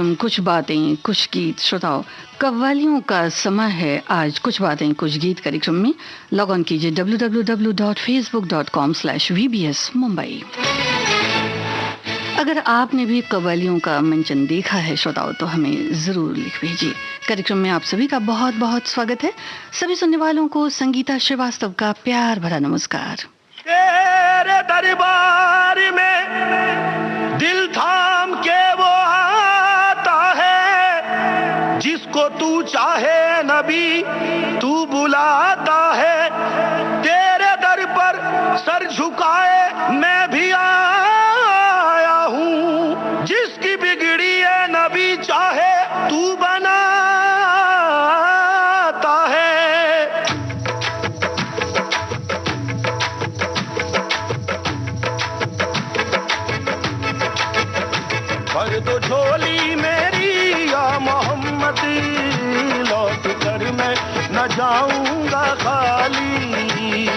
कार्यक्रम कुछ बातें कुछ गीत। श्रोताओं, कव्वालियों का समय है आज कुछ बातें कुछ गीत कार्यक्रम में। लॉग ऑन कीजिए www.facebook.com/vbs मुंबई। अगर आपने भी कव्वालियों का मंचन देखा है श्रोताओं, तो हमें ज़रूर लिख भेजिए। कार्यक्रम में आप सभी का बहुत बहुत स्वागत है। सभी सुनने वालों को संगीता श्रीवास्तव का प्यार भरा नमस्कार। तेरे दरबार में दिल थाम के वो आता है, जिसको तू चाहे नबी तू बुलाता है। तेरे दर पर सर झुकाए मैं भी आया हूँ, जिसकी बिगड़ी है नबी चाहे तू बनाता है। भर दो झोली मेरी या मोहम्मद, लौट कर मैं न जाऊंगा खाली।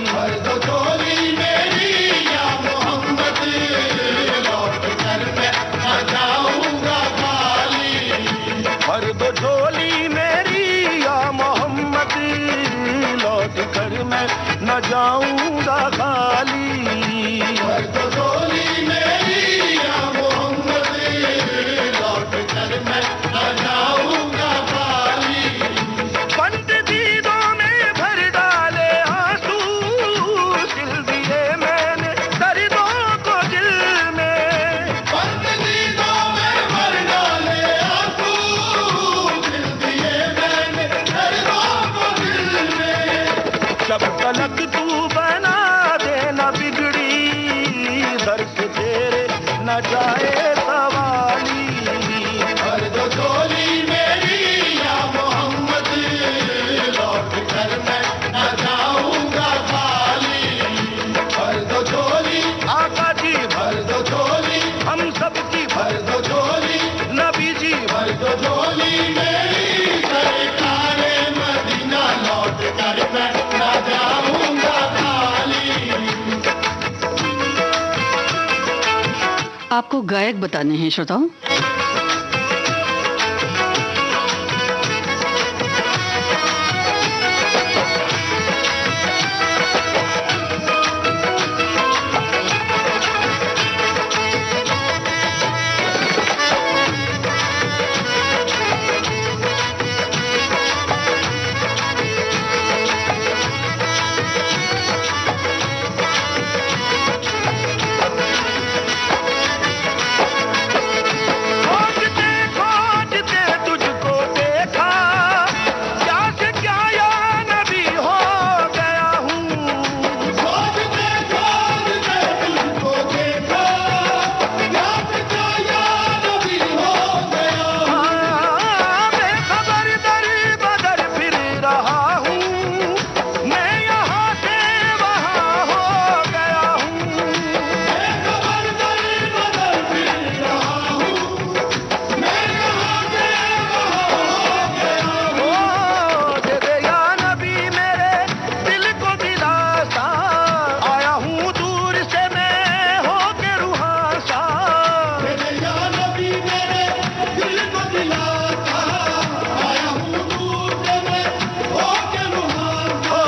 भर दो झोली मेरी या मोहम्मद, लौट कर मैं न जाऊंगा खाली। भर दो झोली मेरी या मोहम्मद, लौट कर मैं न जाऊंगा खाली। भर दो झोली मेरी या मोहम्मद, लौट कर मैं न जाऊंगा खाली। बंद दीदों में भर डाले आंसू, सिल दिए मैंने दर्दों को दिल में। बंद दीदों में भर डाले आंसू, सिल दिए मैंने दर्दों को दिल में। जब तलक तू बना देना बिगड़ी दर से तेरे न जाए सवाली। भर दो झोली मेरी या मोहम्मद, लौट कर मैं न जाऊंगा खाली। भर दो झोली आका जी, भर दो झोली हम सबकी, भर दो झोली नबी जी, भर दो झोली मेरी सरकारे मदीना, लौट कर मैं न जाऊंगा खाली। आपको गायक बताने हैं श्रोताओं। खोजते खोजते तुझको देखा, क्या से क्या या नबी हो गया हूँ। खोजते खोजते तुझको देखा, क्या से क्या या नबी हो गया हूँ। बेखबर दर बदर फिर रहा हूँ, मैं यहाँ से वहाँ हो गया हूँ। बेखबर दर बदर फिर रहा हूँ, मैं यहाँ से वहाँ हो गया हूँ। दे दे या नबी मेरे दिल को दिलासा, आया हूँ दूर से मैं होके रुहासा। दे दे या नबी मेरे दिल को दिलासा, आया हूँ दूर से मैं होके रुहासा।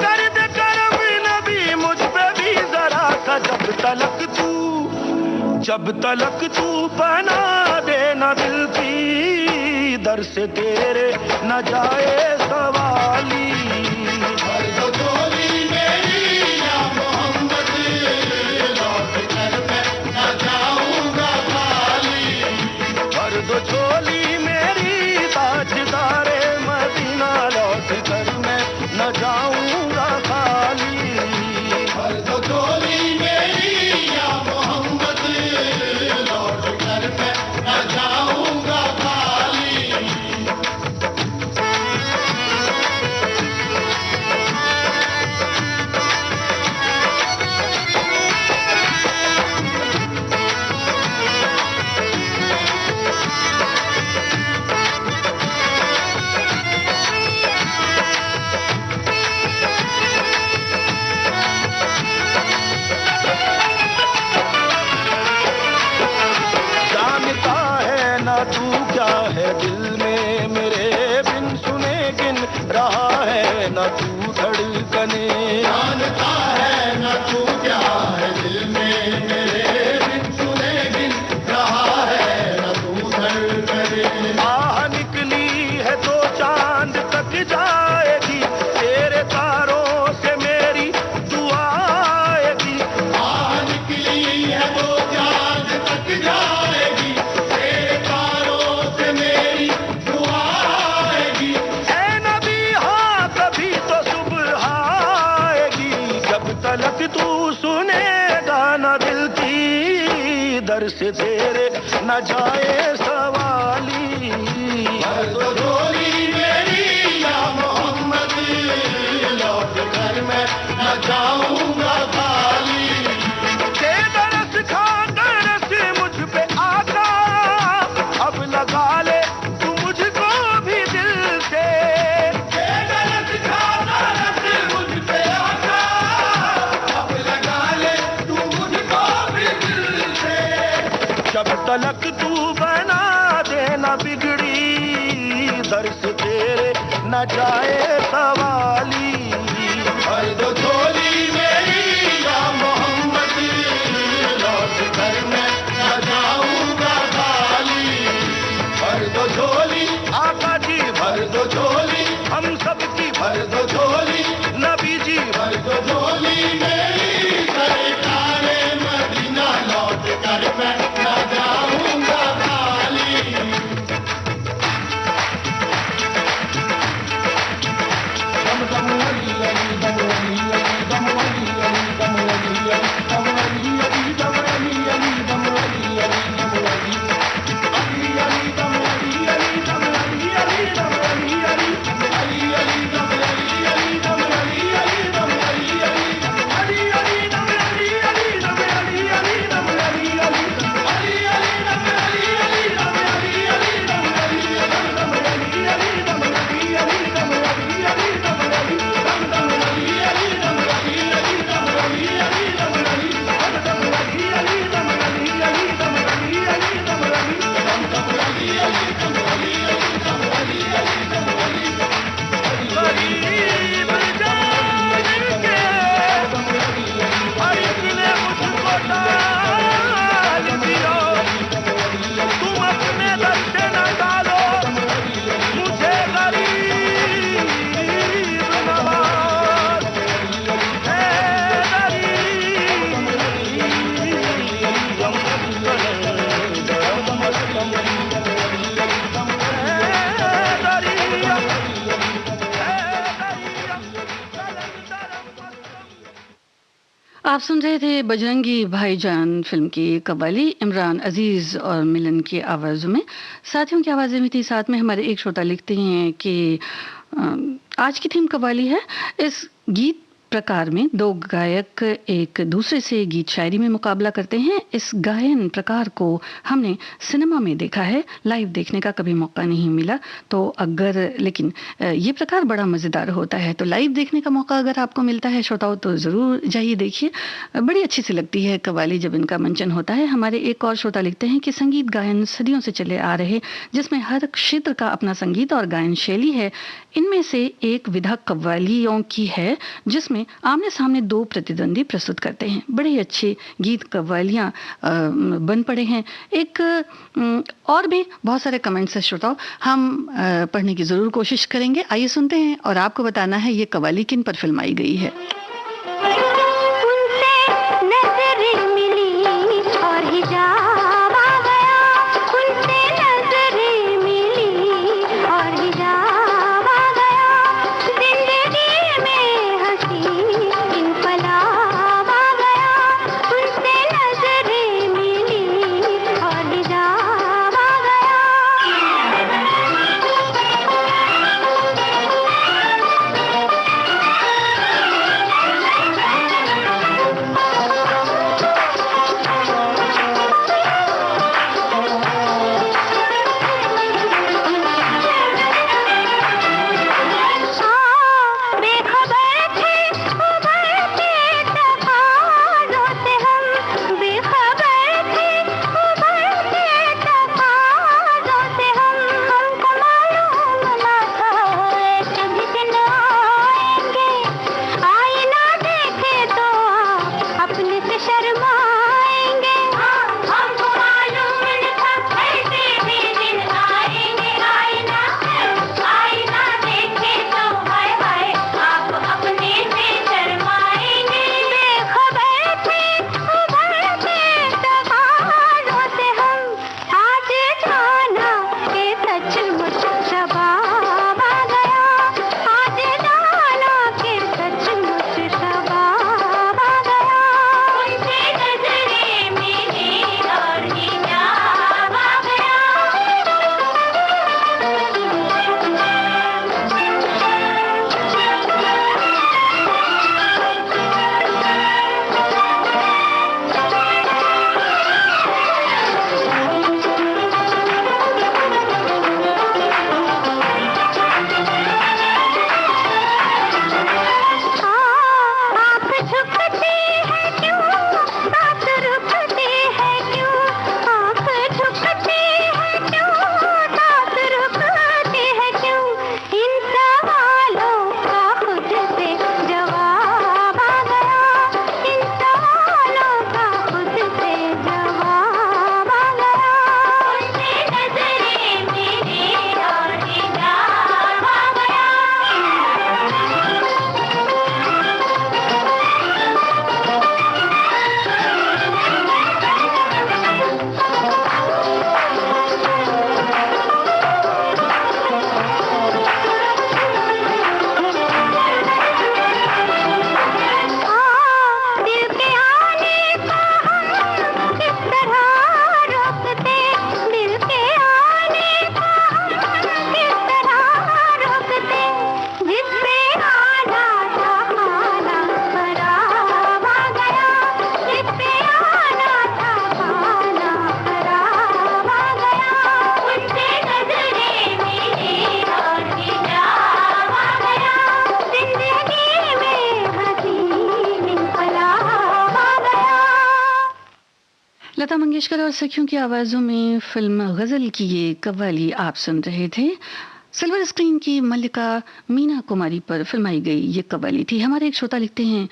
कर दे करम नबी मुझ पे भी जरा सा, जब तलक तू बना देना दिल की दर से तेरे न जाए सवाली। भर दो झोली मेरी या मोहम्मद, लौट कर मैं न जाऊंगा खाली। भर दो झोली मेरी ताजदारे मदीना, लौट कर मैं न जाऊंगा खाली। भर दो झोली मेरी या मोहम्मद, लौट कर मैं न जाऊंगा खाली। क्या है दिल में मेरे बिन सुने गिन रहा है न तू धड़कने जानता है न तू क्या है दिल में मेरे बिन सुने गिन रहा है न तू धड़कने आह निकली है तो चांद तक जाएगी तेरे तारों से मेरी दुआ आएगी आह निकली है तो चांद तक जाएगी तेरे तारों से मेरी दुआ आएगी ऐ नबी हाँ कभी तो सुबह आएगी जब तलक तू सुनेगा न दिल की दर से तेरे न जाए सवाली तो झोली मेरी या मोहम्मद लौट कर मैं न जाऊंगा खाली के दरस खा दरस मुझ पे आका अब लगा ले तू मुझको भी दिल से के दरस खा दरस मुझ पे आका अब लगा ले तू मुझको भी दिल से जब तलक तू बना देना बिगड़ी दर्श तेरे न जाए सवाली भर दो झोली मेरी या मोहम्मद लौट कर मैं न जाऊंगा खाली भर दो झोली आका जी भर दो झोली हम सबकी भर दो झोली नबी जी भर दो झोली मेरी सरकारे मदीना लौट कर मैं न जाऊंगा खाली आप सुन रहे थे बजरंगी भाईजान फिल्म की कव्वाली इमरान अजीज और मिलन की आवाज़ों में। साथियों की आवाज़ें भी थी, साथ में हमारे एक श्रोता लिखते हैं कि आज की थीम कव्वाली है। इस गीत प्रकार में दो गायक एक दूसरे से गीत शायरी में मुकाबला करते हैं। इस गायन प्रकार को हमने सिनेमा में देखा है, लाइव देखने का कभी मौका नहीं मिला। तो अगर लेकिन ये प्रकार बड़ा मज़ेदार होता है, तो लाइव देखने का मौका अगर आपको मिलता है श्रोताओं तो ज़रूर जाइए देखिए। बड़ी अच्छी सी लगती है कव्वाली जब इनका मंचन होता है। हमारे एक और श्रोता लिखते हैं कि संगीत गायन सदियों से चले आ रहे, जिसमें हर क्षेत्र का अपना संगीत और गायन शैली है। इनमें से एक विधा कव्वालियों की है, जिसमें आमने सामने दो प्रतिद्वंदी प्रस्तुत करते हैं। बड़े अच्छे गीत कव्वालियां बन पड़े हैं। एक और भी बहुत सारे कमेंट्स है श्रोताओं, हम पढ़ने की जरूर कोशिश करेंगे। आइए सुनते हैं और आपको बताना है ये कव्वाली किन पर फिल्माई गई है। मंगेशकर और सखियों की आवाज़ों में फिल्म गज़ल की ये कव्वाली आप सुन रहे थे। सिल्वर स्क्रीन की मल्लिका मीना कुमारी पर फिल्माई गई ये कव्वाली थी। हमारे एक श्रोता लिखते हैं,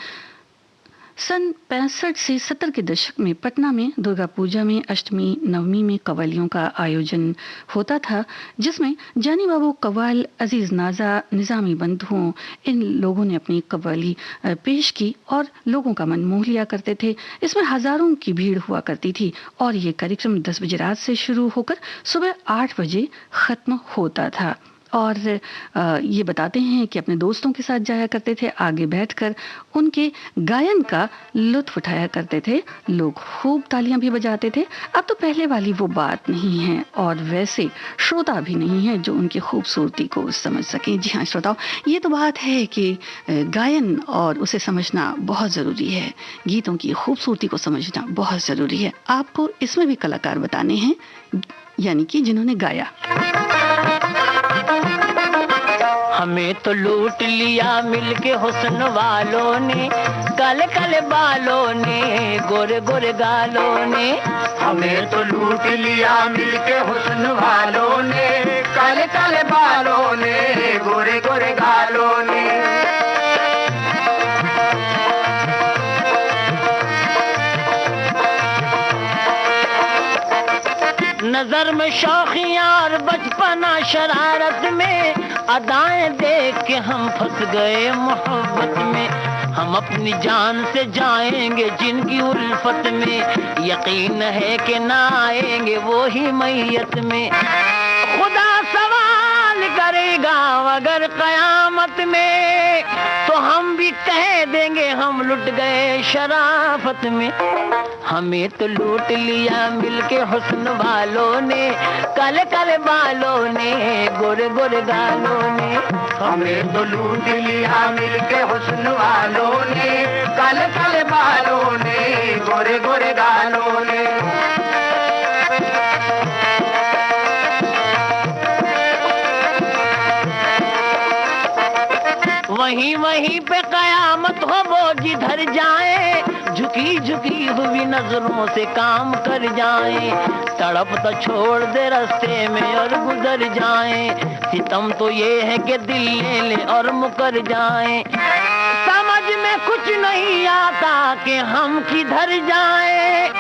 सन 65 से 70 के दशक में पटना में दुर्गा पूजा में अष्टमी नवमी में कव्वालियों का आयोजन होता था, जिसमें जानी बाबू कव्वाल, अजीज नाजा, निज़ामी बंधुओं, इन लोगों ने अपनी कव्वाली पेश की और लोगों का मन मोह लिया करते थे। इसमें हजारों की भीड़ हुआ करती थी और ये कार्यक्रम 10 बजे रात से शुरू होकर सुबह 8 बजे खत्म होता था। और ये बताते हैं कि अपने दोस्तों के साथ जाया करते थे, आगे बैठकर उनके गायन का लुत्फ उठाया करते थे। लोग खूब तालियां भी बजाते थे। अब तो पहले वाली वो बात नहीं है और वैसे श्रोता भी नहीं है जो उनकी खूबसूरती को समझ सकें। जी हाँ श्रोताओ, ये तो बात है कि गायन और उसे समझना बहुत ज़रूरी है, गीतों की खूबसूरती को समझना बहुत ज़रूरी है। आपको इसमें भी कलाकार बताने हैं, यानी कि जिन्होंने गाया। हमें तो लूट लिया मिलके हुस्न वालों ने, काले काले बालों ने, गोरे गोरे गालों ने। हमें तो लूट लिया मिलके हुस्न वालों ने, काले काले बालों ने, गोरे गोरे गालों ने। नजर में शौखियां और बचपना शरारत में, अदाएं देख के हम फंस गए मोहब्बत में। हम अपनी जान से जाएंगे जिनकी उल्फत में, यकीन है कि ना आएंगे वो ही मैयत में। खुदा सवाल करेगा अगर कयामत में, तो हम भी कह देंगे हम लुट गए शराफत में। हमें तो लूट लिया मिलके हुस्न वालों ने, काले काले बालों ने, गोरे गोरे गालों ने। हमें तो लूट लिया मिलके हुस्न वालों ने, काले काले बालों ने, गोरे गोरे गालों ने। वहीं वहीं पे कयामत हो वो जिधर जाए, झुकी झुकी हुई नजरों से काम कर जाए। तड़प तो छोड़ दे रास्ते में और गुजर जाए, सितम तो ये है कि दिल ले ले और मुकर जाए। समझ में कुछ नहीं आता कि हम किधर जाए,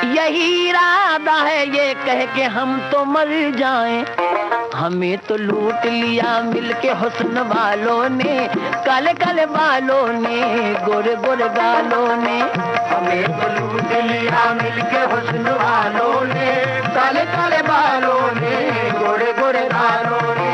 यही इरादा है ये कह के हम तो मर जाएं। हमें तो लूट लिया मिलके हुस्न वालों ने, काले काले बालों ने, गोरे गोरे गालों ने। हमें तो लूट लिया मिलके हुस्न वालों ने, काले काले बालों ने, गोरे गोरे गालों ने।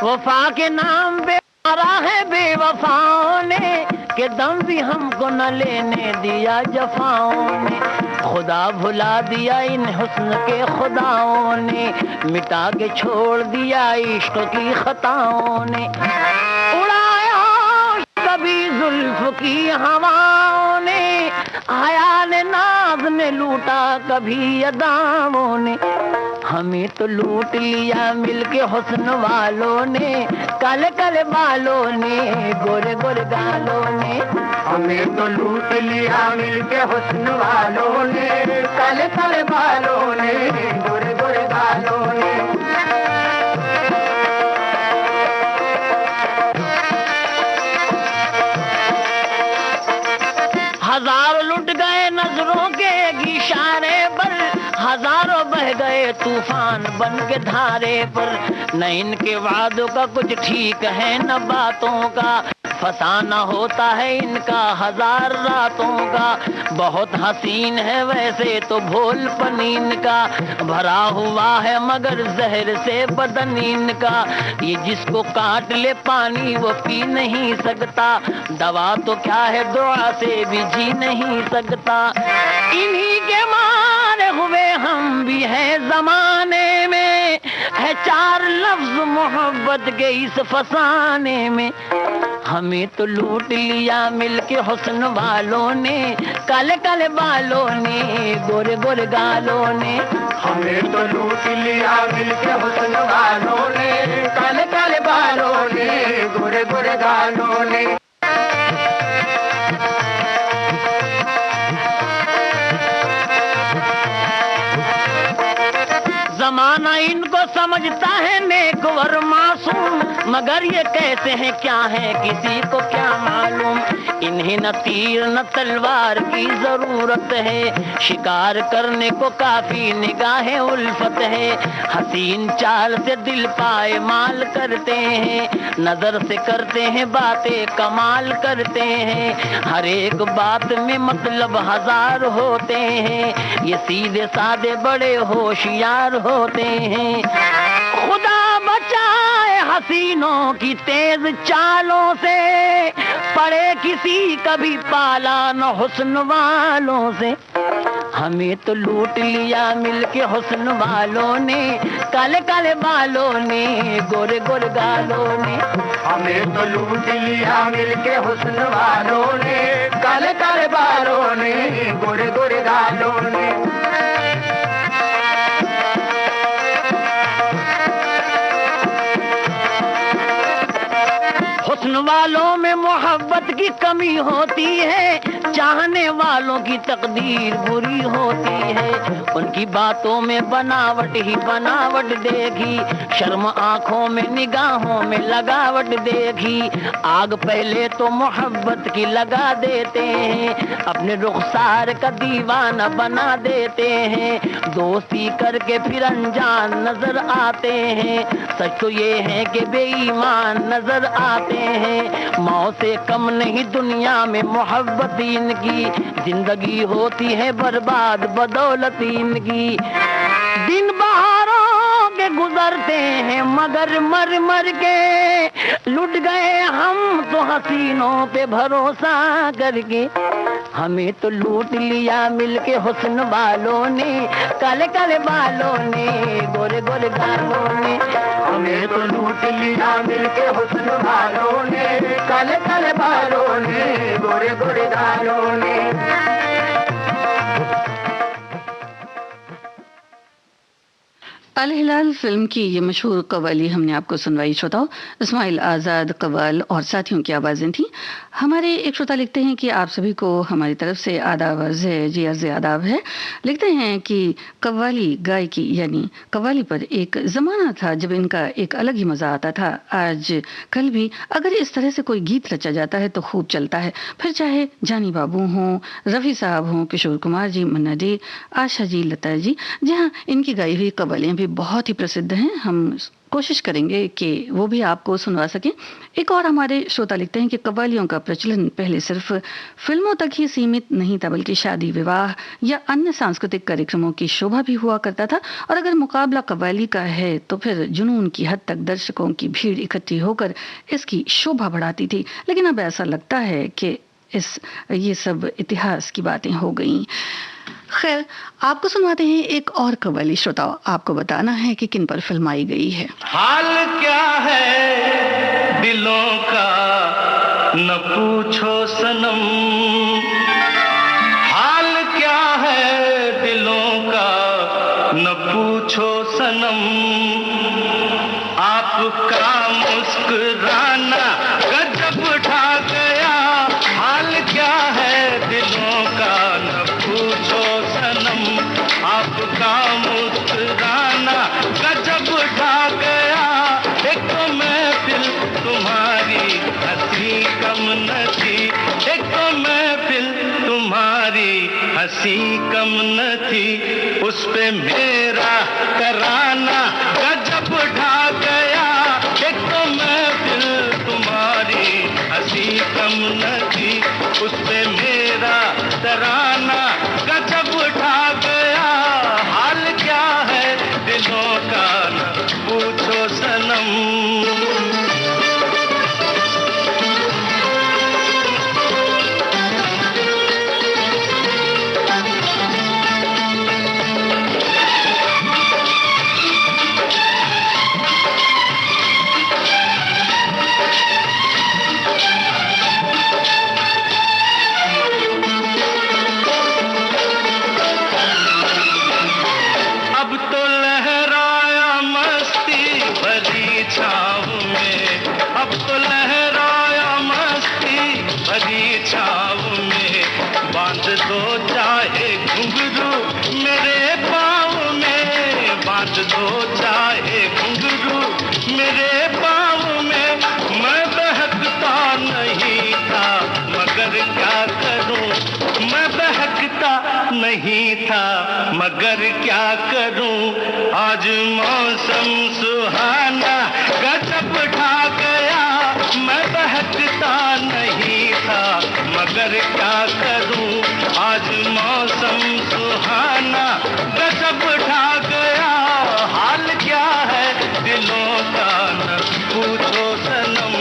वफा के नाम पे मारा है बेवफाओं ने, के दम भी हमको न लेने दिया जफाओं ने। खुदा भुला दिया इन हुस्न के खुदाओं ने, मिटा के छोड़ दिया इश्क की खताओं ने। उड़ाया कभी जुल्फ की हवाओं ने, हयाल नाज ने लूटा कभी अदाओं ने। हमें तो लूट लिया मिलके हुस्न वालों ने, काले काले बालों ने, गोरे गोरे गालों ने। हमें तो लूट लिया मिलके हुस्न वालों ने, काले काले बालों ने, गोरे गोरे गालों ने। हजारों लुट गए नजरों के इशारे पर, हजारों बह गए तूफान बन के धारे पर। न इनके वादों का कुछ ठीक है न बातों का, फसाना होता है इनका हजार रातों का। बहुत हसीन है वैसे तो भोल पनीन का, भरा हुआ है मगर जहर से बदन इनका। ये जिसको काट ले पानी वो पी नहीं सकता, दवा तो क्या है दुआ से भी जी नहीं सकता। इन्हीं के मारे हुए हम भी हैं जमाने में, है चार लफ्ज मोहब्बत के इस फसाने में। हमें तो लूट लिया मिलके हुस्न वालों ने, काले काले बालों ने, गोरे गोरे गालों ने। हमें तो लूट लिया मिलके हुस्न वालों ने, काले काले बालों ने, गोरे गोरे गालों ने। जमाना इनको समझता है नेकवर मासूम, मगर ये कैसे हैं क्या है किसी को क्या मालूम। इन्हें न तीर न तलवार की जरूरत है, शिकार करने को काफी निगाहें उल्फत है। हसीन चाल से दिल पाए माल करते हैं, नजर से करते हैं बातें कमाल करते हैं। हर एक बात में मतलब हजार होते हैं, ये सीधे साधे बड़े होशियार होते हैं। खुदा बचाए हसीनों की तेज चालों से, पड़े किसी कभी पाला न हुस्न वालों से। हमें तो लूट लिया मिलके हुस्न वालों ने, काले काले बालों ने, गोरे गोरे गालों ने। हमें तो लूट लिया मिलके हुस्न वालों ने, काले काले बालों ने, गोरे गोरे गालों ने। हुस्न वालों में मोहब्बत की कमी होती है, चाहने वालों की तकदीर बुरी होती है। उनकी बातों में बनावट ही बनावट देखी, शर्म आंखों में निगाहों में लगावट देखी। आग पहले तो मोहब्बत की लगा देते हैं, अपने रुखसार का दीवाना बना देते हैं। दोस्ती करके फिर अनजान नजर आते हैं, सच तो ये है कि बेईमान नजर आते हैं। मौत से कम नहीं दुनिया में मोहब्बत इनकी, जिंदगी होती है बर्बाद बदौलत इनकी। दिन बहारों के गुजरते हैं मगर मर मर के, लुट गए हम तो हसीनों पे भरोसा करके। हमें तो लूट लिया मिलके हुस्न वालों ने, काले काले बालों ने, गोरे गोरे गालों ने। हमें तो लूट लिया मिलके हुस्न वालों ने, काले काले बालों ने, गोरे गोरे गालों ने। अल हिलाल फिल्म की ये मशहूर कव्वाली हमने आपको सुनवाई। श्रोताओं, इस्माइल आज़ाद, कव्वाल और साथियों की आवाज़ें थीं। हमारे एक श्रोता लिखते हैं कि आप सभी को हमारी तरफ से आदाब अर्ज़ है। जी अर्ज़ आदाब है। लिखते हैं कि कव्वाली गायकी यानी कव्वाली पर एक ज़माना था जब इनका एक अलग ही मज़ा आता था। आज कल भी अगर इस तरह से कोई गीत रचा जाता है तो खूब चलता है, फिर चाहे जानी बाबू हों, रफ़ी साहब हों, किशोर कुमार जी, मन्ना डे, आशा जी, लता जी। जी हाँ, इनकी गाई हुई कव्वालियाँ भी बहुत ही प्रसिद्ध हैं। हम कोशिश करेंगे कि वो भी आपको सुनवा सकें। एक और हमारे श्रोता लिखते हैं कि कव्वालियों का प्रचलन पहले सिर्फ फिल्मों तक ही सीमित नहीं था, बल्कि शादी, विवाह या अन्य सांस्कृतिक कार्यक्रमों की शोभा भी हुआ करता था। और अगर मुकाबला कव्वाली का है तो फिर जुनून की हद तक दर्शकों की भीड़ इकट्ठी होकर इसकी शोभा बढ़ाती थी। लेकिन अब ऐसा लगता है कि ये सब इतिहास की बातें हो गई। खैर, आपको सुनवाते हैं एक और कव्वाली। श्रोताओं, आपको बताना है कि किन पर फिल्माई गई है। हाल क्या है दिलों का न पूछो सनम, हाल क्या है दिलों का न पूछो सनम। आपका मुस्कुराना गजब ढा गया, हाल क्या है दिलों का न पूछो सनम। आपका मुस्कुराना गजब ढा गया, एक तो महफिल तुम्हारी हंसी कम न थी, एक तो महफिल तुम्हारी हंसी कम न थी। उस पे मेरा तराना गजब ढा गया, एक तो महफिल तुम्हारी हंसी कम न थी। उस पे मेरा तराना गजब ढा गया, हाल क्या है दिलों का न पूछो सनम। बहकता नहीं था, मगर क्या करूं, आज मौसम सुहाना गजब ढा गया। मैं बहकता नहीं था, मगर क्या करूं, आज मौसम सुहाना गजब ढा गया। हाल क्या है दिलों का न पूछो सनम।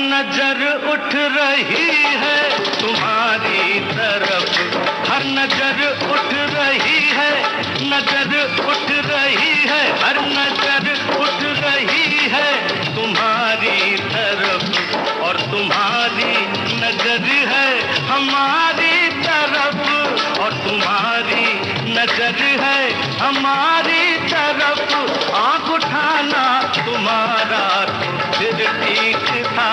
नजर उठ रही है तुम्हारी तरफ, हर नजर उठ रही है, नजर उठ रही है, हर नजर उठ रही है तुम्हारी तरफ, और तुम्हारी नजर है हमारी तरफ, और तुम्हारी नजर है हमारी तरफ। आंख उठाना तुम्हारा तो फिर ठीक था,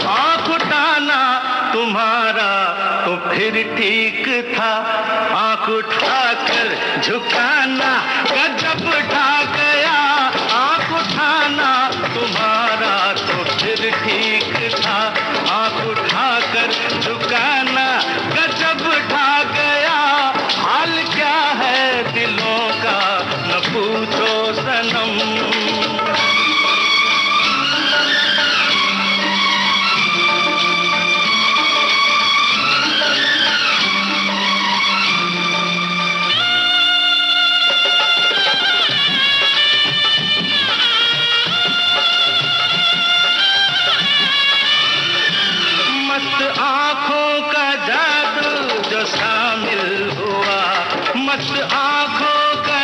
आंख उठाना तुम्हारा तो फिर ठीक था, आंख उठाकर झुकाना गजब ढा गया। आंख उठाना तुम्हारा तो फिर ठीक था, आंख उठाकर झुकाना गजब ढा गया। हाल क्या है दिलों का न पूछो सनम। मस्त आंखों का जादू, मस्त आंखों का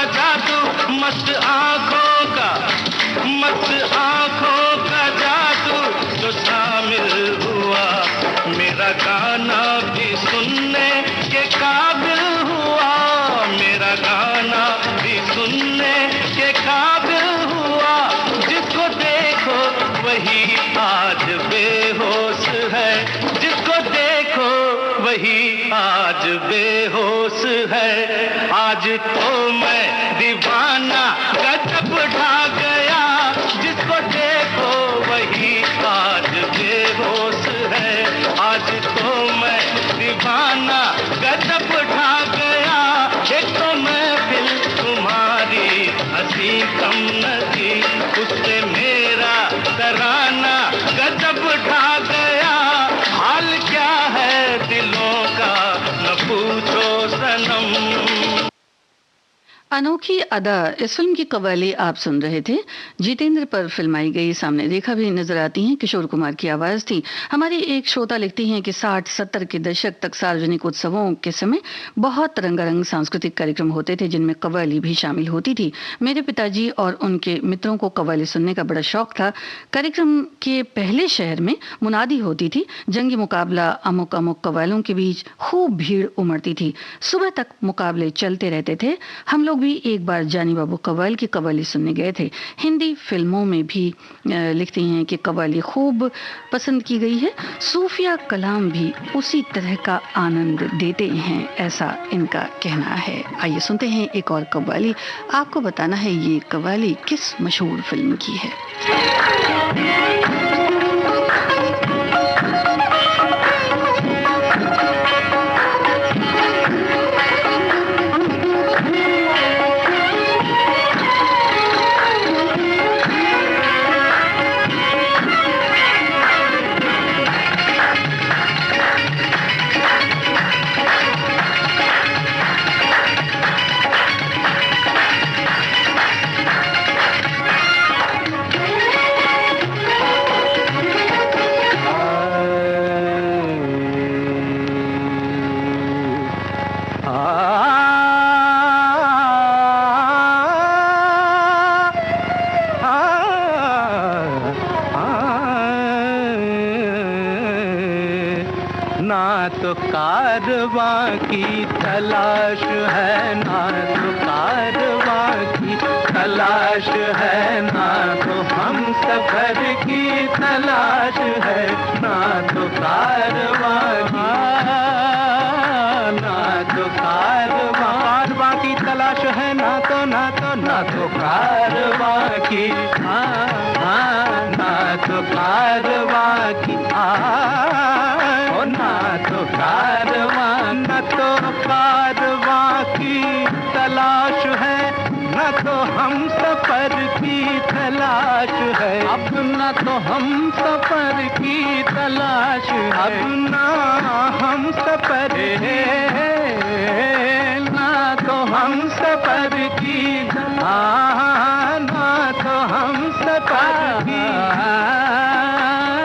जादू, मस्त आंखों का, मस्त आंखों का जादू जो शामिल हुआ, मेरा गाना भी सुनने के काबिल हुआ, मेरा गाना भी सुनने के काबिल हुआ। जिसको देखो वही आज बेहोश है, जिसको देखो वही आज बेहोश है। आज तो मैं दीवाना गजब ढा गया, जिसको देखो वही आज बेहोश है। आज तो मैं दीवाना गजब ढा गया। एक तो महफिल तुम्हारी हंसी कम न थी, उससे मेरा तराना गजब ढा गया। हाल क्या है दिलों का न पूछो सनम। अनोखी अदा, इस फिल्म की कव्वाली आप सुन रहे थे। जितेंद्र पर फिल्माई गई सामने देखा भी नजर आती हैं, किशोर कुमार की आवाज थी। हमारी एक श्रोता लिखती हैं कि 60-70 के दशक तक सार्वजनिक उत्सवों के समय बहुत रंगारंग सांस्कृतिक कार्यक्रम होते थे जिनमें कव्वाली भी शामिल होती थी। मेरे पिताजी और उनके मित्रों को कव्वाली सुनने का बड़ा शौक था। कार्यक्रम के पहले शहर में मुनादी होती थी, जंगी मुकाबला, अमुक अमुक कव्वालों के बीच खूब भीड़ उमड़ती थी। सुबह तक मुकाबले चलते रहते थे। हम लोग भी एक बार जानी बाबू कव्वाल की कव्वाली सुनने गए थे। हिंदी फिल्मों में भी लिखती हैं कि कव्वाली खूब पसंद की गई है। सूफिया कलाम भी उसी तरह का आनंद देते हैं, ऐसा इनका कहना है। आइए सुनते हैं एक और कव्वाली। आपको बताना है ये कव्वाली किस मशहूर फिल्म की है। कारवां की तलाश है, ना तो कारवां की तलाश है, ना तो हम सफर की तलाश है, ना तो कारवां की, ना तो कारवां की तलाश है, ना तो कारवां की, ना तो कारवां की, ना तो कारवां, न तो कारवां की तलाश है, न तो हम सफर की तलाश है, अब न तो हम सफर की तलाश है, अब ना हम सफर है, ना तो हम सफर की, ना तो हम सफर की,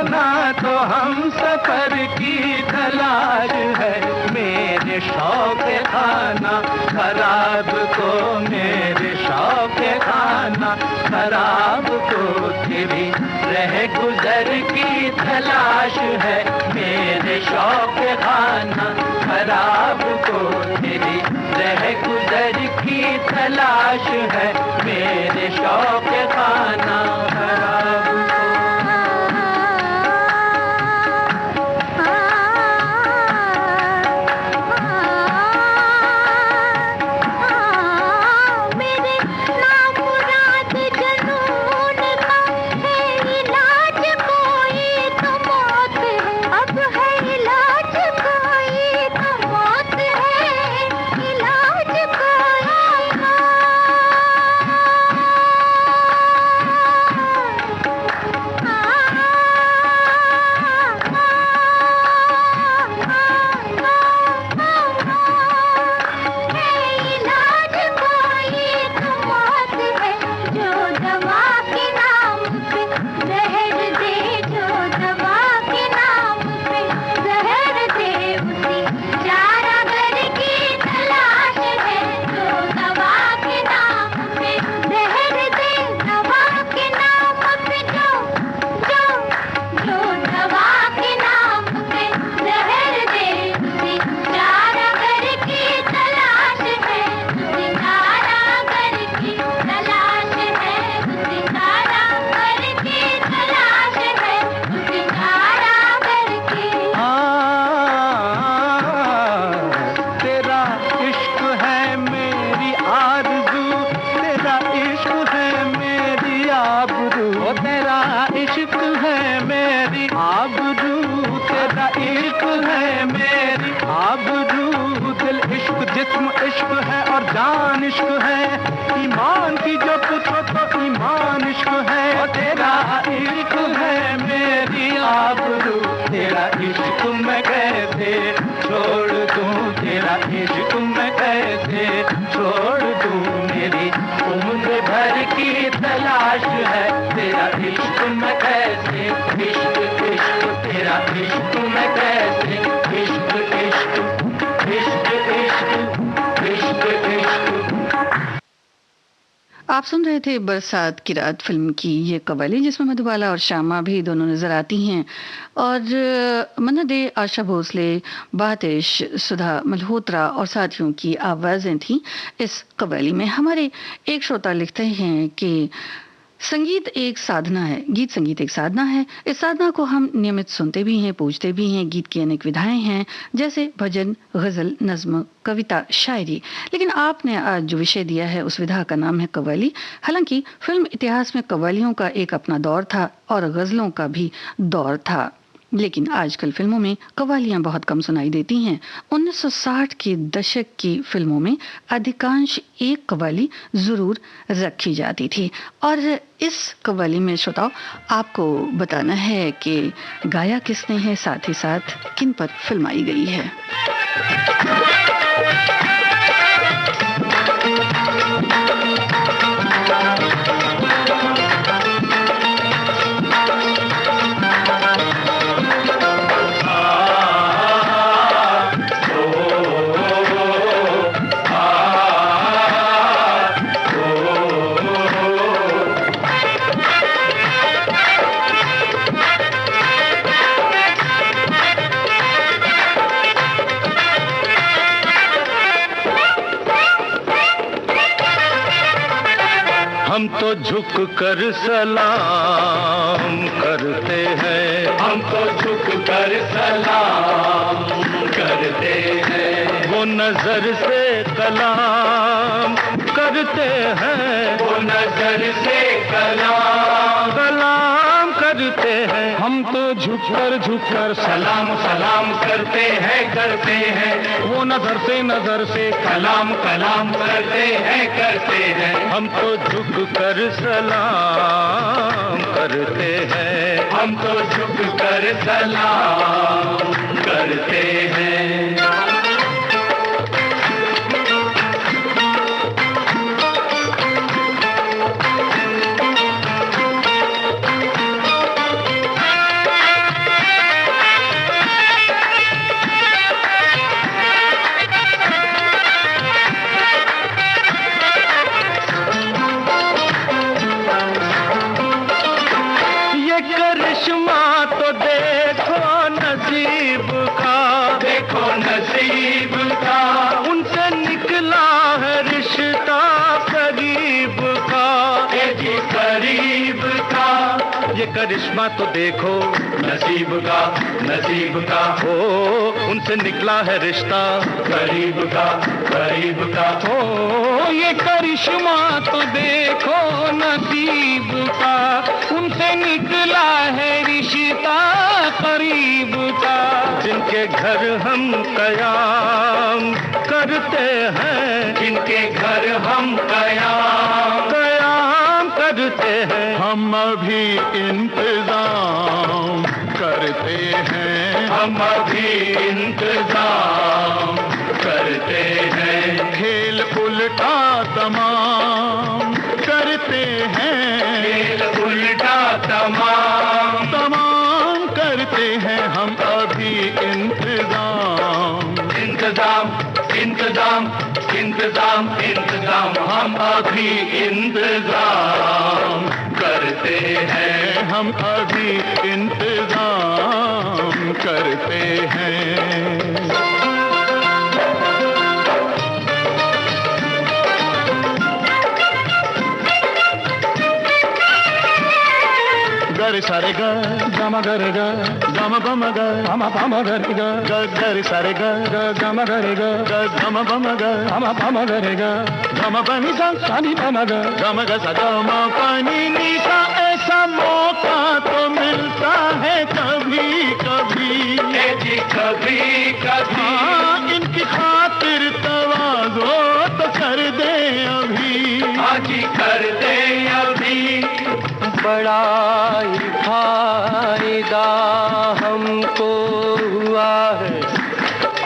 ना तो हम सफर की तलाश है। मेरे शौक खाना खराब को, मेरे शौक खाना खराब को तेरी रह गुजर की तलाश है, मेरे शौक खाना खराब को तेरी रह गुजर की तलाश है, मेरे शौक खाना खराब को। आप सुन रहे थे बरसात की रात फिल्म की ये कव्वाली, जिसमें मधुबाला और श्यामा भी दोनों नजर आती हैं, और मन्ना डे, आशा भोसले, बातिश, सुधा मल्होत्रा और साथियों की आवाजें थीं इस कव्वाली में। हमारे एक श्रोता लिखते हैं कि संगीत एक साधना है, गीत संगीत एक साधना है। इस साधना को हम नियमित सुनते भी हैं, पूजते भी हैं। गीत की अनेक विधाएं हैं, जैसे भजन, गजल, नज्म, कविता, शायरी। लेकिन आपने आज जो विषय दिया है उस विधा का नाम है कव्वाली। हालांकि फिल्म इतिहास में कव्वालियों का एक अपना दौर था और गजलों का भी दौर था, लेकिन आजकल फिल्मों में कव्वालियां बहुत कम सुनाई देती हैं। 1960 के दशक की फिल्मों में अधिकांश एक कव्वाली जरूर रखी जाती थी, और इस कव्वाली में श्रोताओं आपको बताना है कि गाया किसने है, साथ ही साथ किन पर फिल्माई गई है। हम तो झुक कर सलाम करते हैं, हम तो झुक कर सलाम करते हैं। वो नजर से कलाम करते हैं, वो नजर से कलाम करते हैं। हम तो झुक कर सलाम करते हैं। वो नजर से कलाम करते हैं। हम तो झुक कर सलाम करते हैं, हम तो झुक कर सलाम करते हैं। करिश्मा तो देखो नसीब का हो, उनसे निकला है रिश्ता करीब का हो। ये करिश्मा तो देखो नसीब का, उनसे निकला है रिश्ता करीब का। जिनके घर हम कयाम करते हैं, जिनके घर हम कयाम करते हैं। हम अभी इंतजाम करते हैं, हम अभी इंतजाम करते हैं। खेल उल्टा तमाम करते हैं, खेल उल्टा तमाम करते हैं। हम अभी इंतजाम हम अभी इंतजाम करते हैं, हम अभी इंतजाम करते हैं। गरे सारे ग गम गरे ग गम बम ग हम पम गरे ग गरे सारे ग गम गरे ग गम बम ग हम पम गरे ग गम बनी सा सानी पम ग गम ग सा गम पानी नी सा। ऐसा मौका तो मिलता है कभी कभी, कभी इनकी खातिर तवाज़ो तो कर दे अभी, आज कर दे अभी। बड़ा ही फायदा हमको हुआ है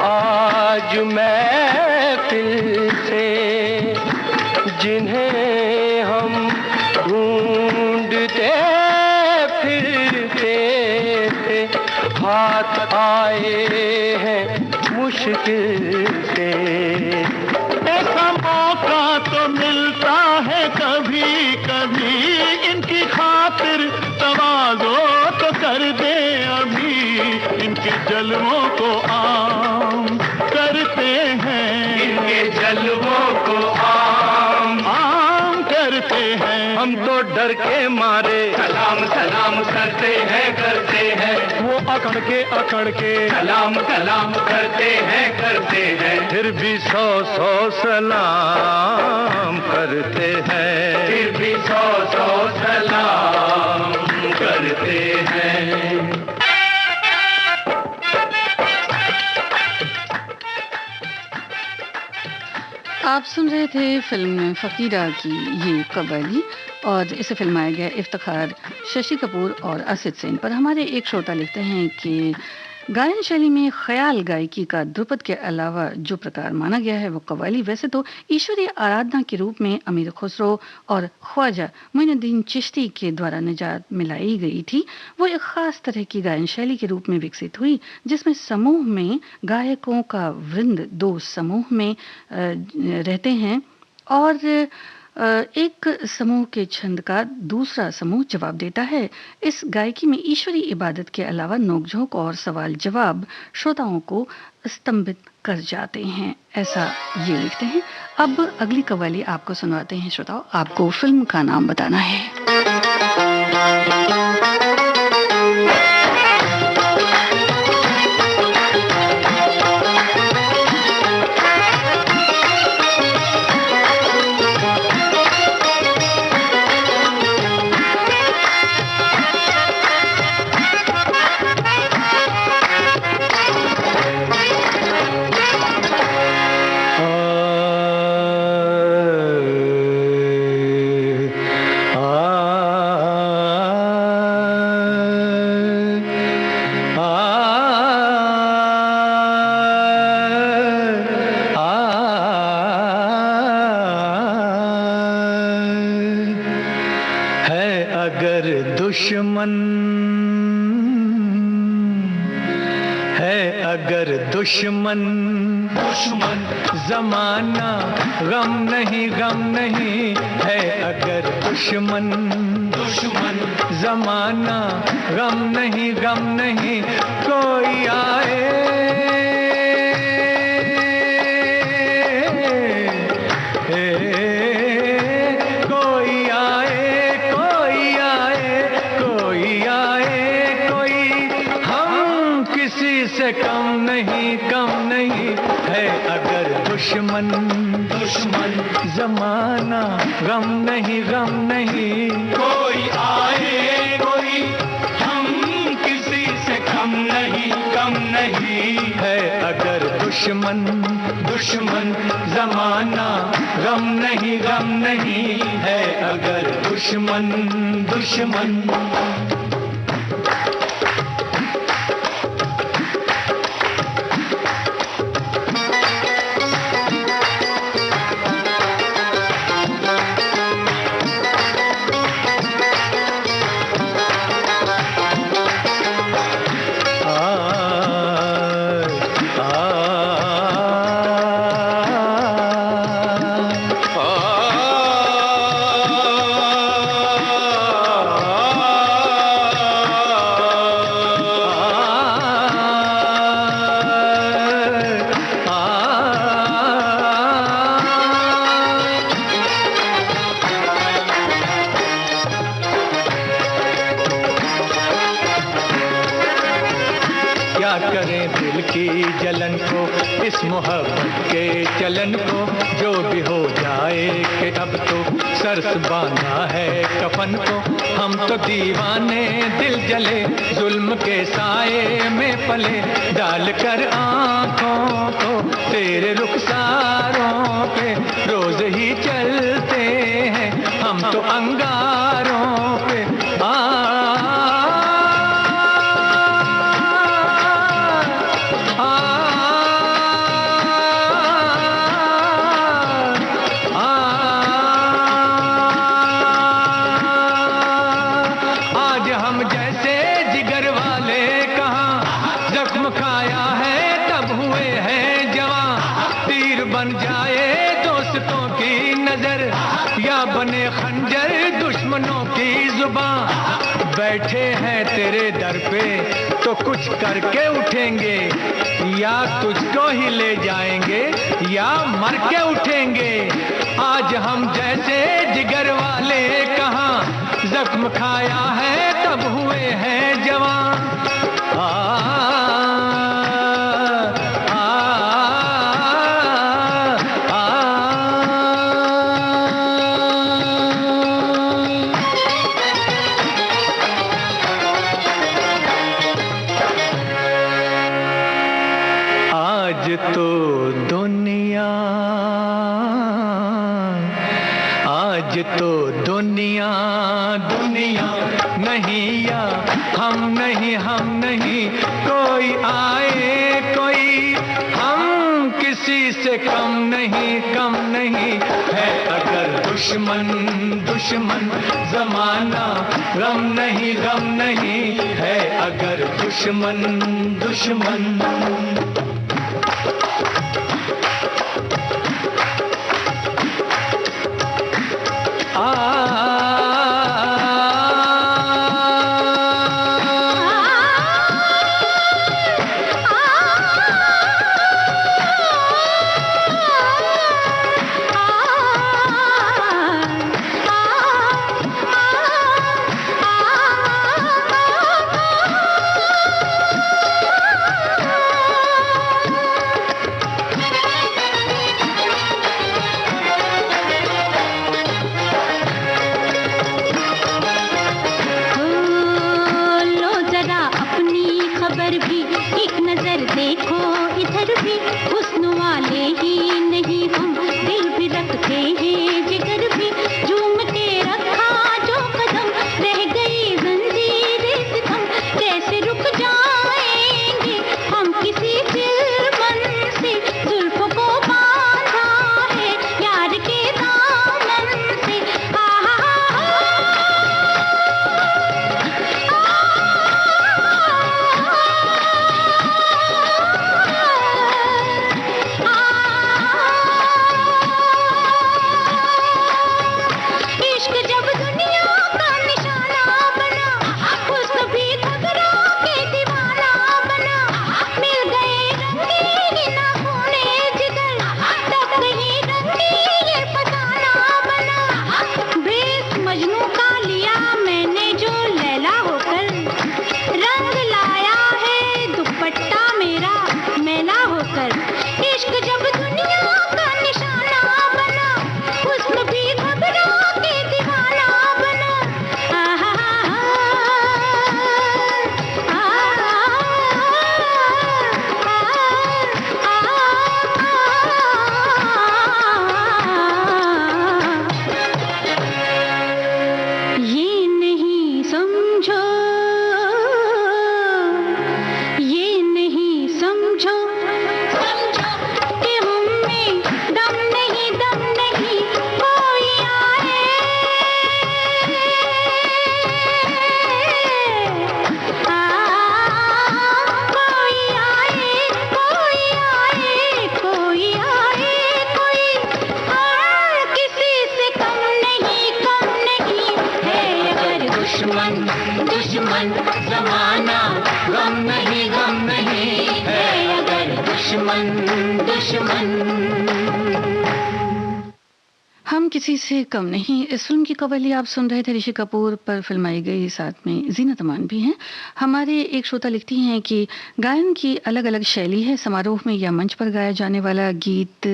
आज महफिल से, जिन्हें हम ढूंढते फिरते थे, हाथ आए हैं मुश्किल से। ऐसा मौका तो मिलता है कभी कभी, इनकी खातिर तवाज़ो तो कर दे अभी। इनके जलवों को आम करते हैं, इनके जलवों को आम करते हैं। हम तो डर के मारे सलाम करते हैं। वो अकड़ के सलाम करते हैं। फिर भी 100 सलाम करते हैं, फिर भी 100 सलाम करते हैं। आप सुन रहे थे फिल्म फकीरा की ये कव्वाली, और इसे फिल्माया गया इफ्तिखार शशि कपूर और असित सेन पर। हमारे एक श्रोता लिखते हैं कि गायन शैली में ख्याल गायकी का ध्रुपद के अलावा जो प्रकार माना गया है वो कव्वाली वैसे तो ईश्वरीय आराधना के रूप में अमीर खुसरो और ख्वाजा मोइनुद्दीन चिश्ती के द्वारा निजात मिलाई गई थी। वो एक खास तरह की गायन शैली के रूप में विकसित हुई, जिसमें समूह में गायकों का वृंद दो समूह में रहते हैं और एक समूह के छंद का दूसरा समूह जवाब देता है। इस गायकी में ईश्वरीय इबादत के अलावा नोकझोंक और सवाल जवाब श्रोताओं को स्तंभित कर जाते हैं, ऐसा ये लिखते हैं। अब अगली कव्वाली आपको सुनवाते हैं श्रोताओ। आपको फिल्म का नाम बताना है। दुश्मन दुश्मन जमाना गम नहीं है। अगर दुश्मन दुश्मन जमाना गम नहीं कोई आए कम नहीं है। अगर दुश्मन दुश्मन जमाना गम नहीं कोई आए कोई हम किसी से कम नहीं है। अगर दुश्मन दुश्मन जमाना गम नहीं है। अगर दुश्मन दुश्मन इस मोहब्बत के चलन को जो भी हो जाए कि अब तो सरस बांधा है कफन को। हम तो दीवाने दिल जले जुल्म के साए में पले डाल कर आँखों को तेरे रुखसारों पे रोज ही चलते हैं हम तो अंगारों पे। बने खंजर दुश्मनों की जुबान बैठे हैं तेरे दर पे तो कुछ करके उठेंगे या तुझको ही ले जाएंगे या मर के उठेंगे। आज हम जैसे जिगर वाले कहाँ जख्म खाया है तब हुए हैं जवान। दुनिया नहीं या हम नहीं कोई आए कोई हम किसी से कम नहीं है। अगर दुश्मन दुश्मन जमाना गम नहीं है। अगर दुश्मन दुश्मन दुश्मन जमाना, गम नहीं है अगर दुश्मन दुश्मन। हम किसी से कम नहीं, इस फिल्म की कव्वाली आप सुन रहे थे। ऋषि कपूर पर फिल्माई गई, साथ में जीनत अमान भी हैं। हमारे एक श्रोता लिखती हैं कि गायन की अलग अलग शैली है, समारोह में या मंच पर गाया जाने वाला गीत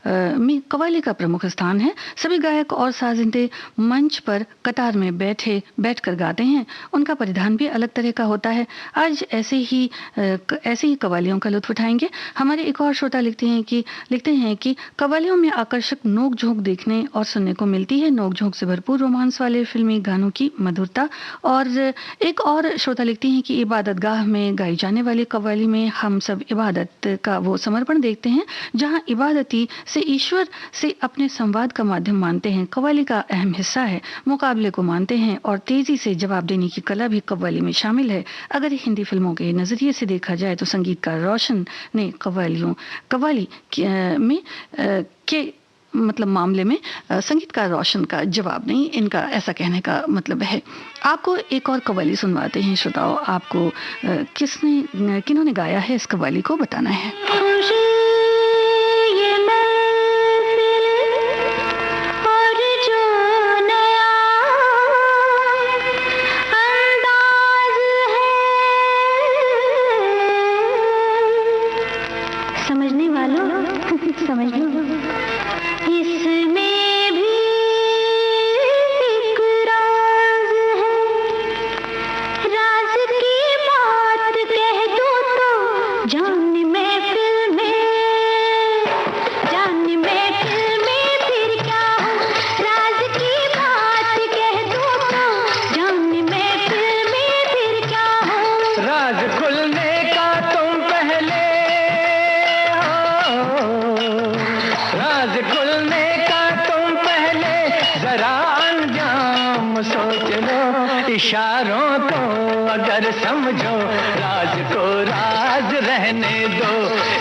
में कव्वाली का प्रमुख स्थान है। सभी गायक और साजिंदे मंच पर कतार में बैठकर गाते हैं, उनका परिधान भी अलग तरह का होता है। आज ऐसे ही कव्वालियों का लुत्फ उठाएंगे। हमारे एक और श्रोता लिखते हैं कि कव्वालियों में आकर्षक नोक झोंक देखने और सुनने को मिलती है, नोक झोंक से भरपूर रोमांस वाले फिल्मी गानों की मधुरता। और एक और श्रोता लिखती हैं कि इबादत गाह में गाई जाने वाली कव्वाली में हम सब इबादत का वो समर्पण देखते हैं जहां इबादती से ईश्वर से अपने संवाद का माध्यम मानते हैं। कव्वाली का अहम हिस्सा है, मुकाबले को मानते हैं और तेजी से जवाब देने की कला भी कव्वाली में शामिल है। अगर हिंदी फिल्मों के नजरिए से देखा जाए तो संगीतकार रोशन ने कव्वाली में के मतलब मामले में संगीतकार रोशन का जवाब नहीं, इनका ऐसा कहने का मतलब है। आपको एक और कव्वाली सुनवाते हैं श्रोताओं, आपको किन्होंने गाया है इस कव्वाली को बताना है। समझने वालों समझ लो, इसमें भी एक राज है। राज की बात कह दूं तो जान महफिल में फिर क्या हो। राज की बात कह दूं तो जान महफिल में फिर क्या हो। राज खुलने का तुम पहले राज खुलने का तुम पहले जरा अंजाम सोच लो। इशारों को अगर समझो, राज को राज रहने दो।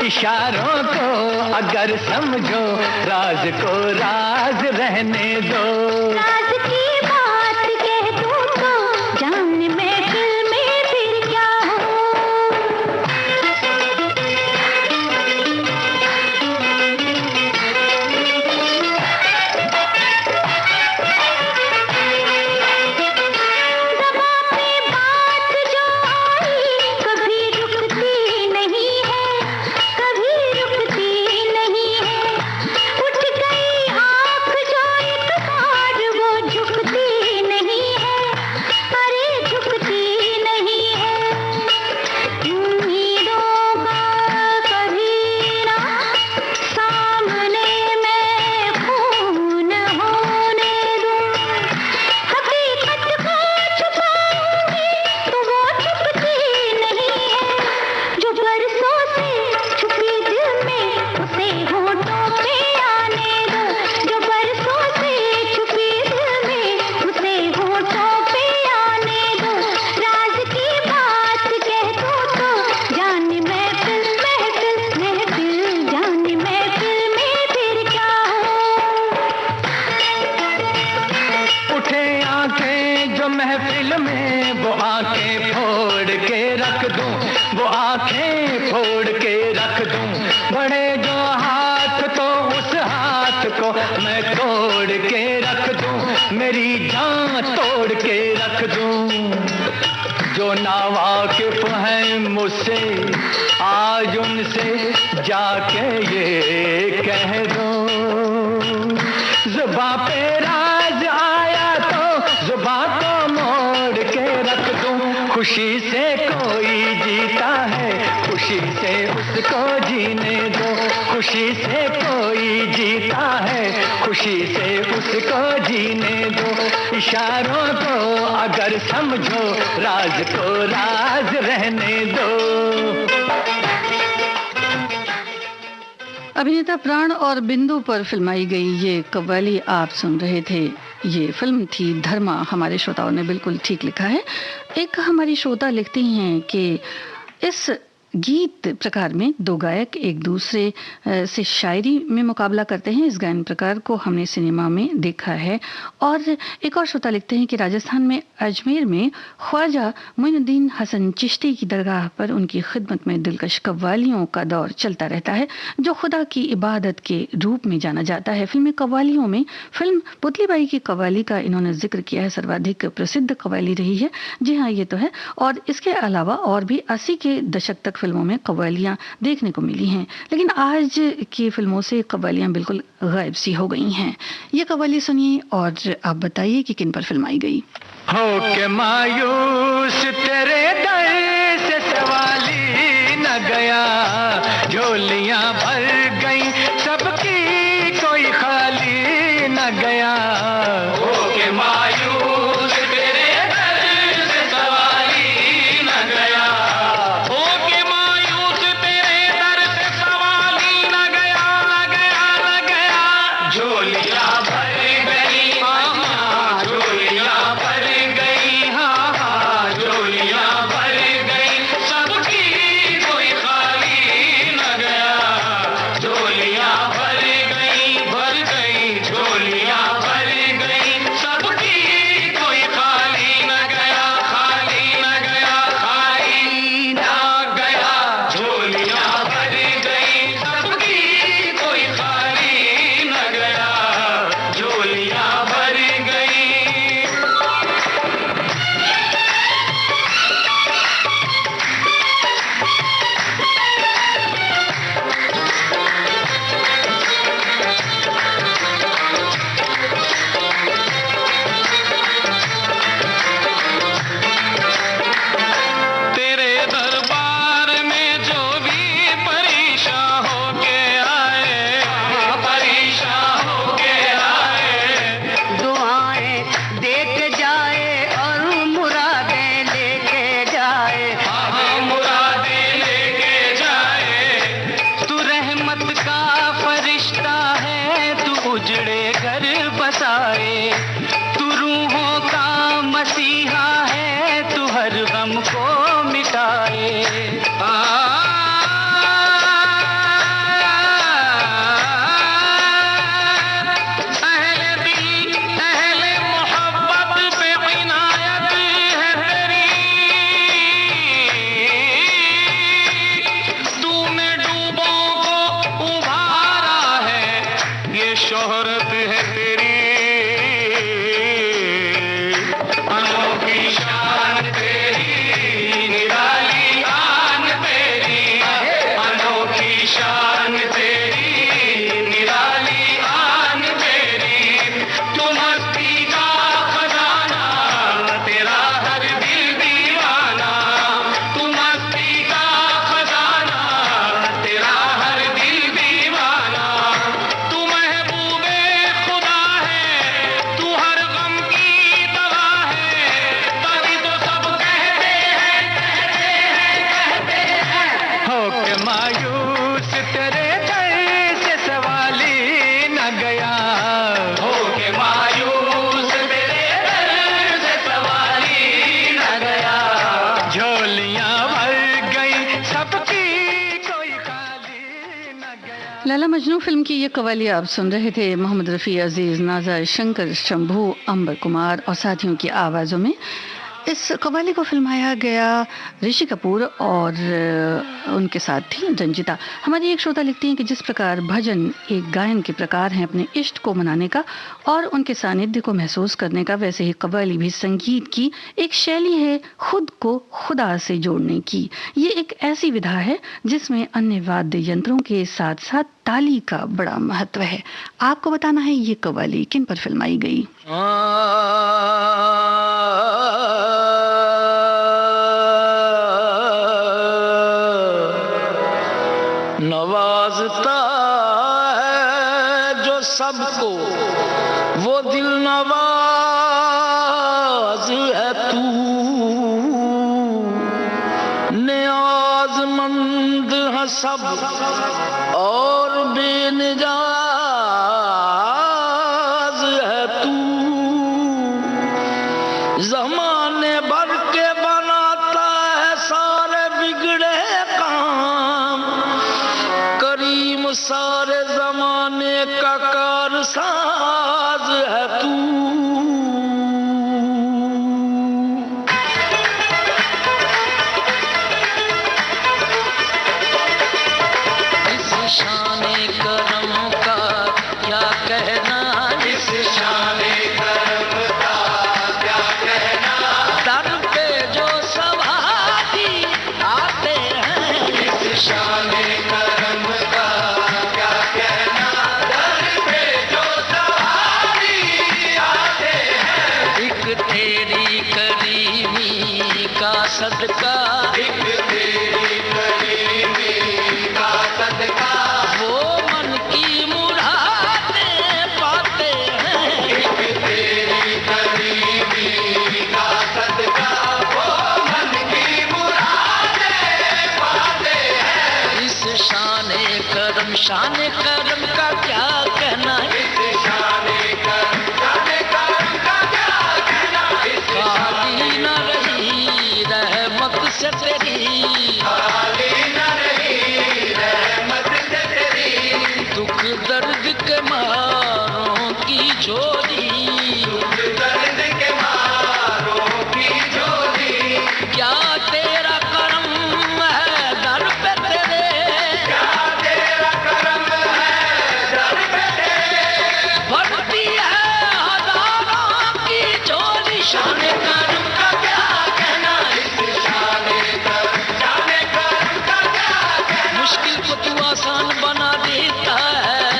इशारों को अगर समझो, राज को राज रहने दो। राज की बात कह दूं तो जान महफिल में फिर क्या हो। मैं तोड़ के रख दूं, मेरी जान तोड़ के रख दूं। जो नावाकिफ हैं मुझसे, आज उनसे जाके ये कह दूं। जुबां पे राज आया तो जुबां को मोड़ के रख दूं। खुशी से कोई जीता है, खुशी से उसको जीने दो। खुशी से कोई जीता है, खुशी से उसको जीने दो। इशारों को अगर समझो, राज को राज रहने दो। अभिनेता प्राण और बिंदु पर फिल्माई गई ये कव्वाली आप सुन रहे थे। ये फिल्म थी धर्मा। हमारे श्रोताओं ने बिल्कुल ठीक लिखा है। एक हमारी श्रोता लिखती हैं कि इस गीत प्रकार में दो गायक एक दूसरे से शायरी में मुकाबला करते हैं। इस गायन प्रकार को हमने सिनेमा में देखा है। और एक और श्रोता लिखते हैं कि राजस्थान में अजमेर में ख्वाजा मोइनुद्दीन हसन चिश्ती की दरगाह पर उनकी खिदमत में दिलकश कव्वालियों का दौर चलता रहता है, जो खुदा की इबादत के रूप में जाना जाता है। फिल्म कव्वालियों में फिल्म पुतली बाई की कव्वाली का इन्होंने जिक्र किया है, सर्वाधिक प्रसिद्ध कव्वाली रही है। जी हाँ, ये तो है। और इसके अलावा और भी 80 के दशक तक फिल्मों में कव्वालियाँ देखने को मिली हैं, लेकिन आज की फिल्मों से कव्वालियाँ बिल्कुल गायब सी हो गई हैं। ये कव्वाली सुनिए और आप बताइए कि किन पर फिल्माई गई। हो के मायूस तेरे दर से सवाली न गया, झोलियां भर गई सबकी कोई खाली न गया। हो के मायूस तेरे दर से सवाली न गया, हो के मायूस तेरे दर से सवाली न गया, न गया, न गया। झोलियां भर गई, हाँ, झोलियां भर गई, हाँ, हाँ, झोलियां भर गई सबकी कोई खाली न गया। झोलियां भर गई, झोलियां भर गई सबकी कोई खाली न गया, खाली न गया, खाली न गया। झोलियां भर गई सबकी कोई खाली न गया, झोलियां भर गई। तेरे दरबार में जो भी परेशान होके आए, परेशान होके आए, दुआएं देके जाए और मुरादें लेके जाए। हाँ, मुरादें लेके जाए। तू रहमत का फरिश्ता है, तू उजड़े घर बसाए। तू रूहों का मसीहा है, तू हर गम को मिटाए। अहले दिल, अहले मोहब्बत पे इनायत है तेरी। तूने डूबों को उभारा है, ये शोहरत है तेरी। अनोखी शान तेरी, निराली आन तेरी। अनोखी शान तेरी, निराली आन तेरी। तू मस्ती का खजाना, तेरा हर दिल दीवाना। तू मस्ती का खजाना, तेरा हर दिल दीवाना। तू महबूबे खुदा है, तू हर गम की दवा है। तभी तो सब कहते हैं, कहते हैं। हो के मायूस तेरे दर से सवाली न गया, हो के मायूस तेरे दर से सवाली न गया। झोलियां भर गई सबकी कोई खाली न गया। लैला मजनू फिल्म की ये कव्वाली आप सुन रहे थे मोहम्मद रफ़ी अजीज, नाज़ा शंकर, शंभू, अंबर कुमार और साथियों की आवाज़ों में। इस कव्वाली को फिल्माया गया ऋषि कपूर और उनके साथ थी रंजिता। हमारी एक श्रोता लिखती हैं कि जिस प्रकार भजन एक गायन के प्रकार हैं अपने इष्ट को मनाने का और उनके सानिध्य को महसूस करने का, वैसे ही कव्वाली भी संगीत की एक शैली है खुद को खुदा से जोड़ने की। ये एक ऐसी विधा है जिसमें अन्य वाद्य यंत्रों के साथ साथ ताली का बड़ा महत्व है। आपको बताना है ये कव्वाली किन पर फिल्माई गई। नवाजता है जो सबको, वो दिल नवाज है तू। नियाजमंद है सब और बेनियाज है तू। जमाने भर के बनाता है सारे बिगड़े काम। सदका, वो मन की मुरादें पाते हैं। इस शान करम का क्या कहना है, खाली न रही रहमत से तेरी, दुख दर्द के मारों की झोली, क्या तेरा करम है दर पे तेरे, भरती है हजारों की झोली। शान करम का क्या कहना, मुश्किल को तू आसान बना देता है,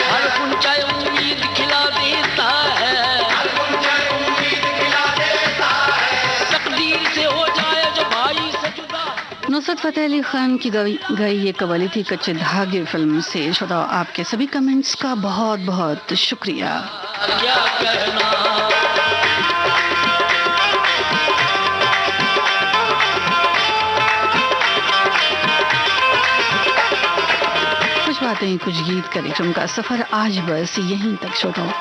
हर ऊंचाई उम्मीद खिला देता है, तकदीर से हो जाए जो भाई से जुदा। नुसरत फतेह अली खान की गाई ये कव्वाली थी कच्चे धागे फिल्म से। श्रोताओ, आपके सभी कमेंट्स का बहुत बहुत शुक्रिया। क्या कहना, कुछ बातें कुछ गीत कार्यक्रम का सफर आज बस यहीं तक। श्रोताओ,